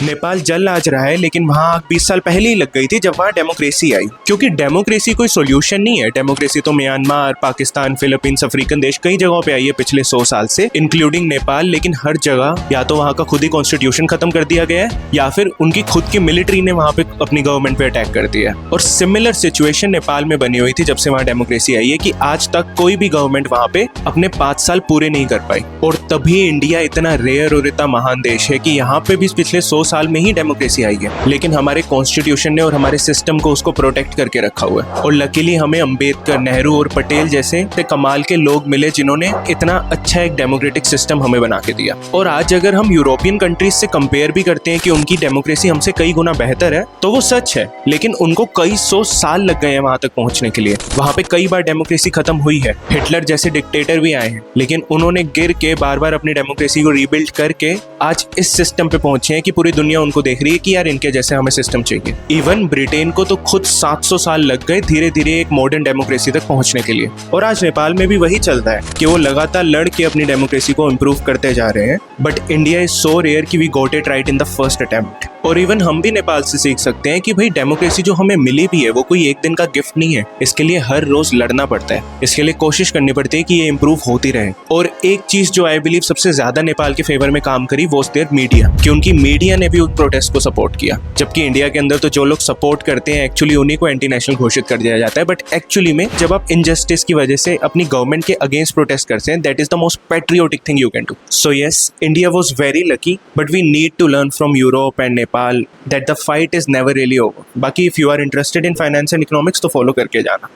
नेपाल जल आज रहा है, लेकिन वहाँ आग 20 साल पहले ही लग गई थी जब वहाँ डेमोक्रेसी आई। क्योंकि डेमोक्रेसी कोई सोल्यूशन नहीं है। डेमोक्रेसी तो म्यांमार, पाकिस्तान, फिलीपींस, अफ्रीकन देश कई जगहों पे आई है पिछले 100 साल से, इंक्लूडिंग नेपाल। लेकिन हर जगह या तो वहाँ का खुद ही कॉन्स्टिट्यूशन खत्म कर दिया गया है या फिर उनकी खुद की मिलिट्री ने वहाँ पे अपनी गवर्नमेंट पे अटैक कर दिया। और सिमिलर सिचुएशन नेपाल में बनी हुई थी जब से वहाँ डेमोक्रेसी आई है कि आज तक कोई भी गवर्नमेंट वहाँ पे अपने 5 साल पूरे नहीं कर पाई। और तभी इंडिया इतना रेयर और इतना महान देश है कि यहाँ पे भी पिछले 100 साल में ही डेमोक्रेसी आई है, लेकिन हमारे कॉन्स्टिट्यूशन ने और हमारे सिस्टम को उसको प्रोटेक्ट करके रखा हुआ है। और लकीली हमें अंबेडकर, नेहरू और पटेल जैसे कमाल के लोग मिले जिन्होंने इतना अच्छा एक डेमोक्रेटिक सिस्टम हमें बना के दिया। और आज अगर हम यूरोपियन कंट्रीज से कंपेयर भी करते हैं कि उनकी डेमोक्रेसी हमसे कई गुना बेहतर है, तो वो सच है, लेकिन उनको कई 100 साल लग गए हैं वहां तक पहुंचने के लिए। वहां पे कई बार डेमोक्रेसी खत्म हुई है, हिटलर जैसे डिक्टेटर भी आए हैं, लेकिन उन्होंने गिर के बार बार अपनी डेमोक्रेसी को रीबिल्ड करके आज इस सिस्टम पे पहुंचे हैं कि पूरी दुनिया उनको देख रही है कि यार इनके जैसे हमें सिस्टम चाहिए। इवन ब्रिटेन को तो खुद 700 साल लग गए धीरे धीरे एक मॉडर्न डेमोक्रेसी तक पहुंचने के लिए। और आज नेपाल में भी वही चल रहा है कि वो लगातार लड़ के अपनी डेमोक्रेसी को इम्प्रूव करते जा रहे हैं। But India is so rare कि we got it right in the first attempt. और इवन हम भी नेपाल से सीख सकते हैं कि भाई डेमोक्रेसी जो हमें मिली भी है वो कोई एक दिन का गिफ्ट नहीं है। इसके लिए हर रोज लड़ना पड़ता है, इसके लिए कोशिश करनी पड़ती है कि ये इम्प्रूव होती रहे। और एक चीज जो आई बिलीव सबसे ज्यादा नेपाल के फेवर में काम करी वो देयर मीडिया, कि उनकी मीडिया ने भी उस प्रोटेस्ट को सपोर्ट किया। जबकि इंडिया के अंदर तो जो लोग सपोर्ट करते हैं एक्चुअली उन्हीं को एंटी नेशनल घोषित कर दिया जाता है। बट एक्चुअली में जब आप इनजस्टिस की वजह से अपनी गवर्नमेंट के अगेंस्ट प्रोटेस्ट करते हैं, that is the most patriotic thing you can do. So yes, India was very lucky, but we need to learn from Europe and Nepal that the fight is never really over. बाकी if you are interested in finance and economics तो follow करके जाना।